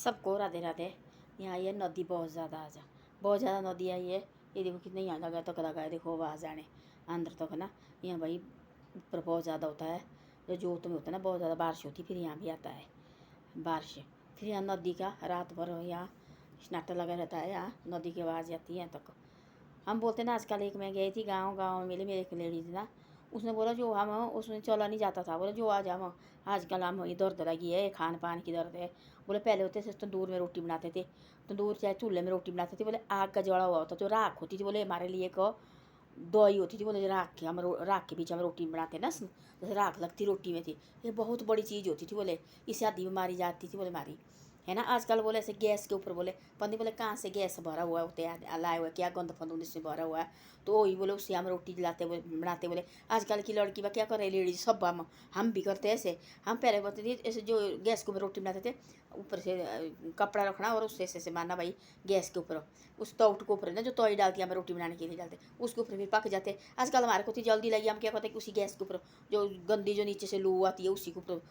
सबको राधे राधे। यहाँ ये नदी बहुत ज़्यादा बहुत ज़्यादा नदी आई है। ये देखो कितने यहाँ लगा तक लगा है, देखो आवाज़ आने अंदर तक ना। यहाँ भाई ऊपर बहुत ज़्यादा होता है, जो जोत में होता है ना, बहुत ज़्यादा बारिश होती है, फिर यहाँ भी आता है बारिश। फिर यहाँ नदी का रात भर यहाँ स्नाटा लगा रहता है, यहाँ नदी की आवाज़ आती है यहाँ तक। हम बोलते ना, आजकल एक मैं गई थी गाँव में मिले मेरे एक लेडीज ना, उसने बोला जो हम उसमें चला नहीं जाता था, बोला जो आज हम आजकल हम ये दर्द लगी है, खान पान की दर्द है। बोले पहले होते थे तंदूर में रोटी बनाते थे, तंदूर चाहे चूल्हे में रोटी बनाते थे, बोले आग का जला हुआ होता, जो राख होती थी, बोले हमारे लिए एक दवाई होती थी, बोले राख के हम राख के बीच हम रोटी बनाते ना, जैसे राख लगती रोटी में थी, ये बहुत बड़ी चीज़ होती थी, बोले इससे आधी बीमारी जाती थी, बोले हमारी है ना। आजकल बोले ऐसे गैस के ऊपर बोले पन्नी, बोले कहाँ से गैस भरा हुआ होते हैं, लाए हुआ क्या गंद फंद इसमें भरा हुआ है, तो वही बोले उससे हम रोटी जलाते बोले बनाते। बोले आजकल की लड़की बा क्या कर रहे लेडीज सब, हम भी करते ऐसे। हम पहले बोलते थे ऐसे, जो गैस के ऊपर रोटी बनाते थे, ऊपर से कपड़ा रखना और उससे ऐसे मारना भाई गैस के ऊपर, उस तौट के ऊपर ना जो तोई डालती है हमें रोटी बनाने के लिए डालते, उसके ऊपर भी पक जाते। आजकल हमारे को तो जल्दी लगी, हम क्या करते हैं उसी गैस के ऊपर जो गंदी जो नीचे से लू आती है उसी के ऊपर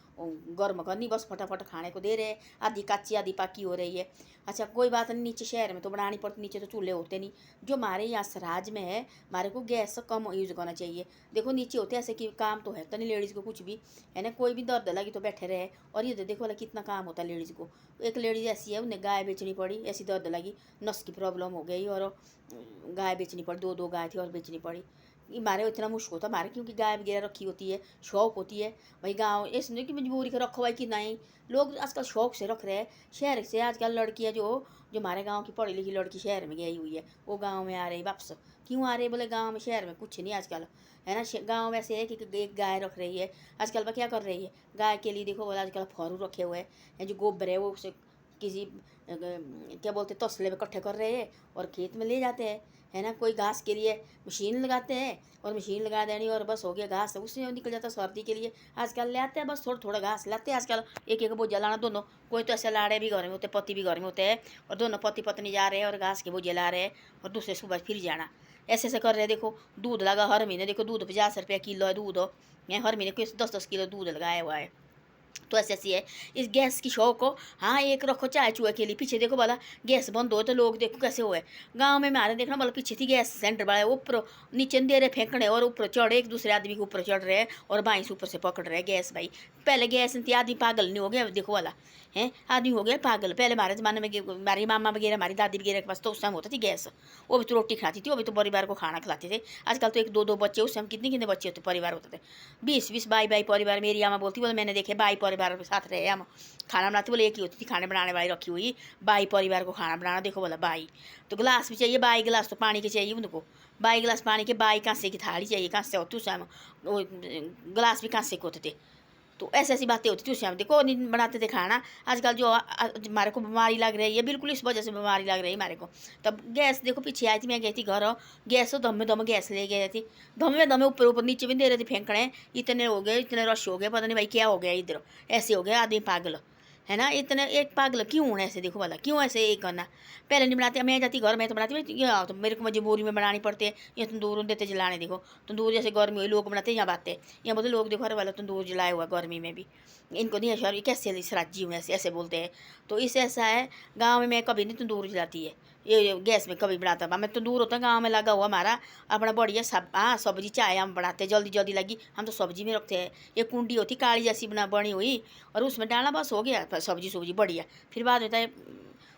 गर्म करनी, बस फटाफट खाने को दे रहे हैं, आधी कच्ची आधी पकी हो रही है। अच्छा कोई बात नहीं, नीचे शहर में तो बनानी पड़ती, नीचे तो चूल्हे होते नहीं। जो हमारे यहाँ सराज में है, हमारे को गैस कम यूज़ करना चाहिए। देखो नीचे होते ऐसे कि काम तो है तो नहीं लेडीज़ को कुछ भी, है ना, कोई भी दर्द लगी तो बैठे रहे। और ये देखो वाला कितना काम होता है लेडीज़ को। एक लेडीज़ ऐसी है, उन्हें गाय बेचनी पड़ी, ऐसी दर्द लगी, नस की प्रॉब्लम हो गई और गाय बेचनी पड़ी, दो गाय थी और बेचनी पड़ी। हमारे इतना मुश्किल होता हमारे, क्योंकि गाय वगैरह रखी होती है, शौक होती है भाई। गाँव ऐसे नहीं कि मजबूरी का रखो भाई कि नहीं, लोग आजकल शौक से रख रहे हैं। शहर से आजकल लड़कियाँ जो जो हमारे गांव की पढ़ी लिखी लड़की शहर में गई हुई है, वो गांव में आ रही वापस। क्यों आ रही है, बोले गांव में शहर में कुछ नहीं आजकल, है ना। गांव में ऐसे है कि एक गाय रख रही है आजकल, वह क्या कर रही है गाय के लिए, देखो बोला आजकल फारू रखे हुए हैं, जो गोबर है वो उसे किसी क्या बोलते तसले में इकट्ठे कर रहे हैं और खेत में ले जाते हैं, है ना। कोई घास के लिए मशीन लगाते हैं और मशीन लगा देनी और बस हो गया घास, उससे निकल जाता सर्दी के लिए। आजकल ले आते हैं बस थोड़ा थोड़ा घास लाते हैं आजकल, एक एक बोझा लाना दोनों। कोई तो ऐसे लाड़े भी घर में होते, पति भी घर में होते हैं, और दोनों पति पत्नी जा रहे हैं और घास के बोझे ला रहे हैं और दूसरे सुबह फिर जाना। ऐसे ऐसे कर रहे हैं। देखो दूध लगा हर महीने, देखो दूध 50 रुपये किलो है दूध, हर महीने कुछ 10-10 किलो दूध लगाया हुआ है। तो ऐसी ऐसी है इस गैस की शौक को। हाँ एक रखो चाय चूहे के लिए, पीछे देखो वाला गैस बंद हो तो लोग देखो कैसे हुए। गांव में हमारे देखना वाला पीछे थी गैस सेंटर वाला, ऊपर नीचे दे रहे फेंकने और ऊपर चढ़े एक दूसरे आदमी के ऊपर चढ़ रहे और बाई से ऊपर से पकड़ रहे गैस। भाई पहले गैस नहीं थी, आदमी पागल नहीं हो गया देखो वाला है, आदमी हो गया पागल। पहले हमारे ज़माने में हमारी मामा वगैरह हमारी दादी वगैरह के पास तो उस टाइम होता थी गैस, वो भी तो रोटी खाती थी, वो भी तो परिवार को खाना खिलाते थे। आजकल तो एक दो दो बच्चे, उस टाइम कितने कितने बच्चे होते परिवार होते थे, 20-20 बाई परिवार। मेरी आमा बोलती बोले मैंने देखे बाई परिवार के साथ रहे हम खाना बनाते, बोले एक ही होती थी खाने बनाने वाली रखी हुई, बाई परिवार को खाना बनाना। देखो बोला बाई तो गिलास भी चाहिए, बाई गिलास तो पानी के चाहिए उनको, बाई गिलास पानी के, बाई कांसे की थाली चाहिए, कांसे होती उस टाइम, वो गिलास भी कांसे के होते थे। तो ऐसी ऐसी बातें होती थी उस टाइम, देखो नहीं बनाते थे खाना। आजकल जो हमारे को बीमारी लग रही है, बिल्कुल इस वजह से बीमारी लग रही है हमारे को। तब गैस देखो पीछे आई थी, मैं गई थी घर, गैस तो दम दम गैस ले गए थी, दमे दमे ऊपर ऊपर नीचे भी दे रहे थे फेंकने। इतने हो गए, इतने रश हो गए, पता नहीं भाई क्या हो गया इधर, ऐसे हो गया आदमी पागल, है ना। इतने एक पागल क्यों ऐसे, देखो वाला क्यों ऐसे एक करना। पहले नहीं बनाते, मैं जाती घर में तो बनाती भाई, तो मेरे को मजबूरी में बनानी पड़ती है। ये तंदूर देते जलाने, देखो तंदूर जैसे गर्मी हुई लोग बनाते हैं, यहाँ बातें यहाँ बोलते लोग देखो अरे वाला तंदूर जलाया हुआ गर्मी में भी, इनको नहीं ऐसा कैसे सराजी हूँ ऐसे ऐसे बोलते हैं। तो इससे ऐसा है गाँव में मैं कभी नहीं तंदूर जलाती है, ये गैस में कभी बनाता मैं तंदूर होता है गाँव में लगा हुआ हमारा अपना बढ़िया सब। हाँ सब्जी चाय हम बनाते जल्दी जल्दी लगी, हम तो सब्जी में रखते हैं। ये कुंडी होती काली जैसी बनी हुई और उसमें डालना बस हो गया सब्जी सुब्जी बढ़िया। फिर बाद में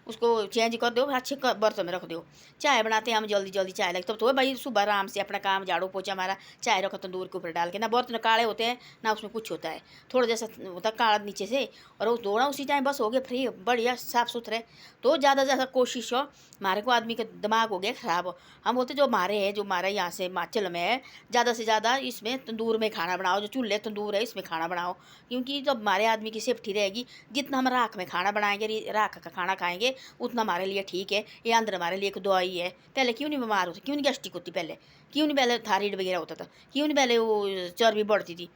उसको चेंज कर दो, अच्छे बर्तन में रख दो। चाय बनाते हैं हम जल्दी जल्दी चाय लगती, तब तो भाई सुबह आराम से अपना काम झाड़ू पोछा हमारा, चाय रखो तंदूर के ऊपर डाल के, ना बर्तन काले होते हैं ना उसमें कुछ होता है, थोड़ा जैसा होता है काला नीचे से, और वो धोना उसी टाइम बस हो गया फ्री बढ़िया साफ़ सुथरे। तो ज़्यादा ज़्यादा कोशिश हो, हमारे को आदमी का दिमाग हो गया ख़राब। हम बोलते जो हमारे है, जो हमारा यहाँ से हिमाचल में है, ज़्यादा से ज़्यादा इसमें तंदूर में खाना बनाओ, जो चूल्हे तंदूर है इसमें खाना बनाओ। क्योंकि जब हमारे आदमी की सेफ्टी रहेगी, जितना हम राख में खाना बनाएंगे, राख का खाना खाएंगे, उतना हमारे लिए ठीक है। ये अंदर हमारे लिए एक दवाई है। पहले क्यों नहीं बीमार होते, क्यों नहीं गैस्ट्रिक होती पहले, क्यों नहीं पहले थायराइड वगैरह होता था, क्यों नहीं पहले वो चर्बी बढ़ती थी।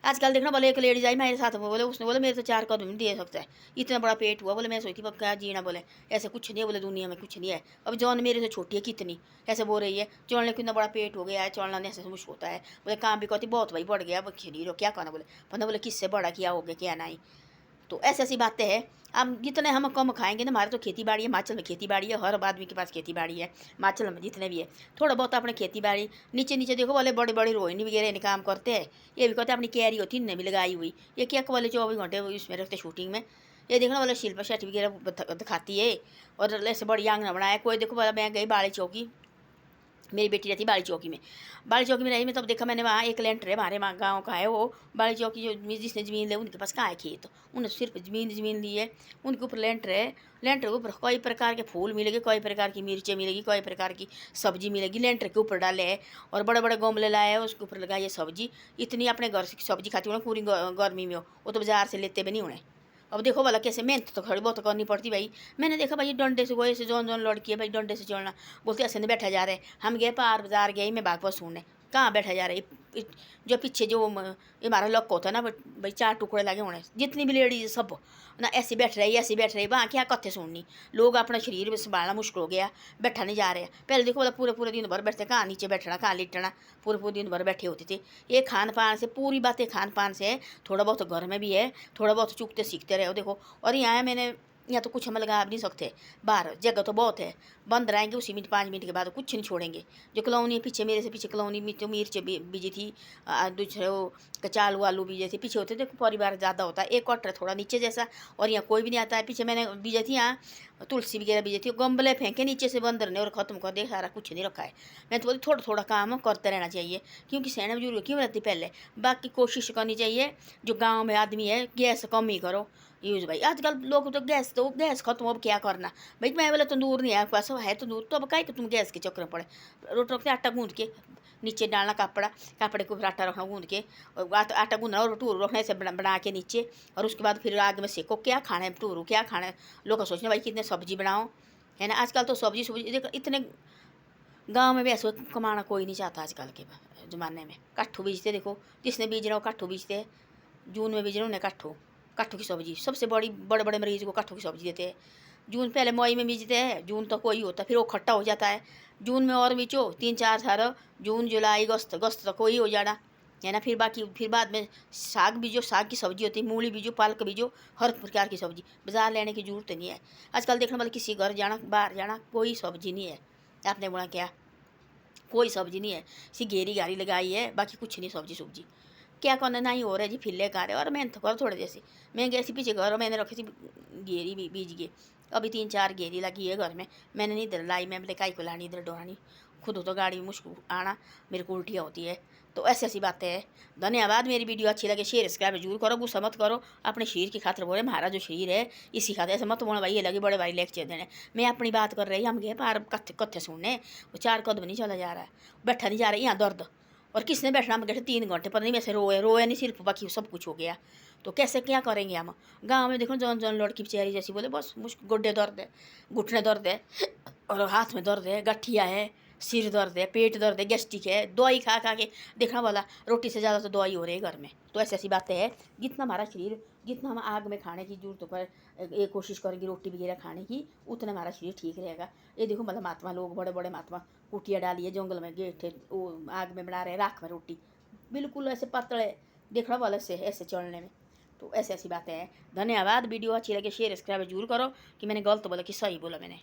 आजकल देखना बोले एक लेडीज आई मेरे साथ में, बोले उसने बोले मेरे तो 4 कदम नहीं दे सकता है, इतना बड़ा पेट हुआ। बोले मैं सोचती क्या जीना, बोले ऐसे कुछ नहीं है, बोले दुनिया में कुछ नहीं है। अब जौन मेरे से छोटी है कितनी, ऐसे बोल रही है चलने कितना बड़ा पेट हो गया है, चलना ऐसे मुश्किल होता है। बोले काम भी करती बहुत भाई बढ़ गया, अब शरीर हो क्या करना, बोले पता बोले किससे बड़ा क्या हो गया क्या नहीं। तो ऐसी ऐसी बातें हैं। अब जितने हम कम खाएंगे ना, हमारे तो खेती बाड़ी है, हिमाचल में खेती बाड़ी है, हर आदमी के पास खेती बाड़ी है हिमाचल में जितने भी है, थोड़ा बहुत अपने खेती बाड़ी। नीचे नीचे देखो वाले बड़े बड़े रोहिणी वगैरह इन्हें काम करते हैं, ये भी कहते हैं अपनी कैरी होती है, इन्हें भी लगाई हुई, ये क्या वाले 24 घंटे इसमें रखते शूटिंग में। ये देखना वाला शिल्पा शेट्टी वगैरह दिखाती है, और ऐसे बड़ी आंगन बनाया। कोई देखो वाला मैं गई बाड़ी चौकी, मेरी बेटी रहती बाड़ी चौकी में, बाड़ी चौकी में रही मैं, तब देखा मैंने वहाँ एक लेंटर है, हमारे वहाँ गाँव का है वो बाड़ी चौकी, जो जिसने ज़मीन ली उनके पास कहाँ है खेत, उन्हें सिर्फ ज़मीन ली है, उनके ऊपर लेंटर है। लेंटर के ऊपर कई प्रकार के फूल मिलेंगे, कई प्रकार की मिर्चें मिलेगी, कई प्रकार की सब्जी मिलेगी, लेंटर के ऊपर डाले है। और बड़े बड़े गमले लाए हैं, उसके ऊपर लगाई है सब्जी। इतनी अपने घर से सब्जी खाती हूँ पूरी गर्मी में, वो तो बाजार से लेते भी नहीं उन्हें। अब देखो भला कैसे मेहनत तो खड़ी बहुत करनी पड़ती भाई। मैंने देखा भाई डंडे से गोए से जौन लड़की है भाई, डंडे से चलना, बोलते ऐसे नहीं बैठा जा रहे। हम गए पार बाजार गए, मैं भागवत सुनने, कहाँ बैठा जा रहा है। जो पीछे जो ये हमारा लक होता है ना भाई, 4 टुकड़े लगे होने, जितनी भी लेडीज सब ना ऐसे बैठ रही, ऐसे बैठ रही, वहाँ क्या कथे सुननी। लोग अपना शरीर में संभालना मुश्किल हो गया, बैठा नहीं जा रहे। पहले देखो बोला पूरे पूरे दिन भर बैठते, कहाँ नीचे बैठना, कहाँ लिटना, पूरे पूरे दिन भर बैठे होते थे। ये खान पान से, पूरी बातें खान पान से है, थोड़ा बहुत घर में भी है, थोड़ा बहुत चुकते सीखते रहे देखो। और यहाँ मैंने यहाँ तो कुछ हम लगा नहीं सकते, बाहर जगह तो बहुत है, बंद रहेंगे उसी मिनट 5 मिनट के बाद कुछ नहीं छोड़ेंगे। जो कलोनी पीछे मेरे से पीछे कलोनी में तो मिर्च बीजी थी, दूसरे वो कचालू आलू बीजे थे, पीछे होते थे, परिवार ज़्यादा होता है, एक क्वार्टर थोड़ा नीचे जैसा, और यहाँ कोई भी नहीं आता है। पीछे मैंने बीजे थी, यहाँ तुलसी वगैरह बीजे थी, गमले फेंके नीचे से बंदर ने और ख़त्म कर दिया, सारा कुछ नहीं रखा है। मैं तो बोलती थोड़ा थोड़ा काम करते रहना चाहिए, क्योंकि सहना बुजुर्ग क्यों रहती पहले। बाकी कोशिश करनी चाहिए, जो गाँव में आदमी है गैस कम ही करो यूज भाई। आजकल लोग तो गैस खत्म, अब क्या करना भाई। मैं बोला तंदूर नहीं है आपके पास, है तंदूर तो अब क्या कि तुम गैस के चक्कर में पड़े। रोटी रखते आटा गूंद के नीचे डालना, कपड़े के ऊपर आटा रखना गूंद के, और आटा गूंदना और टूरू रखना ऐसे बना के नीचे, और उसके बाद फिर आग में सेको। क्या खाना है टूरू, क्या खाना है। लोग सोचना भाई कितने सब्जी बनाओ, है ना। आजकल तो सब्जी देखो इतने गाँव में भी ऐसे कमाना कोई नहीं चाहता आजकल के ज़माने में। कट्ठू बीजते देखो, जिसने बीज रहा हो कट्ठू बीजते, जून में बीज रहे उन्हें कट्ठू की सब्जी सबसे बड़े बड़े मरीज को कट्ठू की सब्जी देते हैं। जून पहले मई में बीजते हैं, जून तो कोई होता है, फिर वो खट्टा हो जाता है। जून में और बीचो 3-4 साल, जून जुलाई अगस्त तो कोई हो जाना, है ना। फिर बाकी फिर बाद में साग बीजो, साग की सब्जी होती है, मूली बीजो, पालक बीजो, हर प्रकार की सब्जी। बाजार लेने की जरूरत नहीं है आजकल। देखने वाले किसी घर जाना, बाहर जाना, कोई सब्जी नहीं है। आपने बोला क्या, कोई सब्जी नहीं है, सी घेरी गारी लगाई है, बाकी कुछ नहीं सब्जी क्या करना ना ही हो रहा है जी। फिल्ले का रहे और मेहनत करो थोड़े जैसे। मैं गई पीछे घर, मैंने रखी थी घेरी भी बीज के, अभी 3-4 घेरी लगी है घर में। मैंने नहीं इधर लाई, मैं बोले काई को लानी इधर डोरानी, खुद हो तो गाड़ी में मुश्किल आना, मेरे को उल्टियाँ होती है। तो ऐसी ऐसी बातें हैं। धन्यवाद। मेरी वीडियो अच्छी लगे शेयर सब्सक्राइब जरूर करो, गुस्सा मत करो। अपने शरीर की खातिर बोले, हमारा जो शरीर है इसी खातिर, ऐसे मत बोलो भाई ये लगे बड़े भाई लेक्चर देने। मैं अपनी बात कर रही, हम गए पार कथे सुनने, वो 4 कदम नहीं चला जा रहा है, बैठा नहीं जा रहा, यहाँ दर्द। और किसने बैठना, हम बैठे 3 घंटे, पता नहीं मैं से रोए नहीं सिर्फ, बाकी सब कुछ हो गया। तो कैसे क्या करेंगे हम। गाँव में देखो जौन लड़की बेचारी जैसी बोले बस मुश्किल, गोड्डे दर्द है, घुटने दर्द है, और हाथ में दर्द है, गठिया है, सिर दर्द है, पेट दर्द है, गैस्ट्रिक है, दवाई खा खा के देखना वाला, रोटी से ज़्यादा तो दवाई हो रही है घर में। तो ऐसी ऐसी बातें हैं। जितना हमारा शरीर, जितना हम आग में खाने की जरूरत पर ये कोशिश करेंगे रोटी वगैरह खाने की, उतना हमारा शरीर ठीक रहेगा। ये देखो मतलब महात्मा लोग, बड़े बड़े महात्मा कुटिया डाली है जंगल में, गेठे वो आग में बना रहे राख में रोटी, बिल्कुल ऐसे पतले देखना वाला से ऐसे चलने में। तो ऐसी ऐसी बातें हैं। धन्यवाद। वीडियो अच्छी लगे शेयर सब्सक्राइब जरूर करो, कि मैंने गलत बोला कि सही बोला मैंने।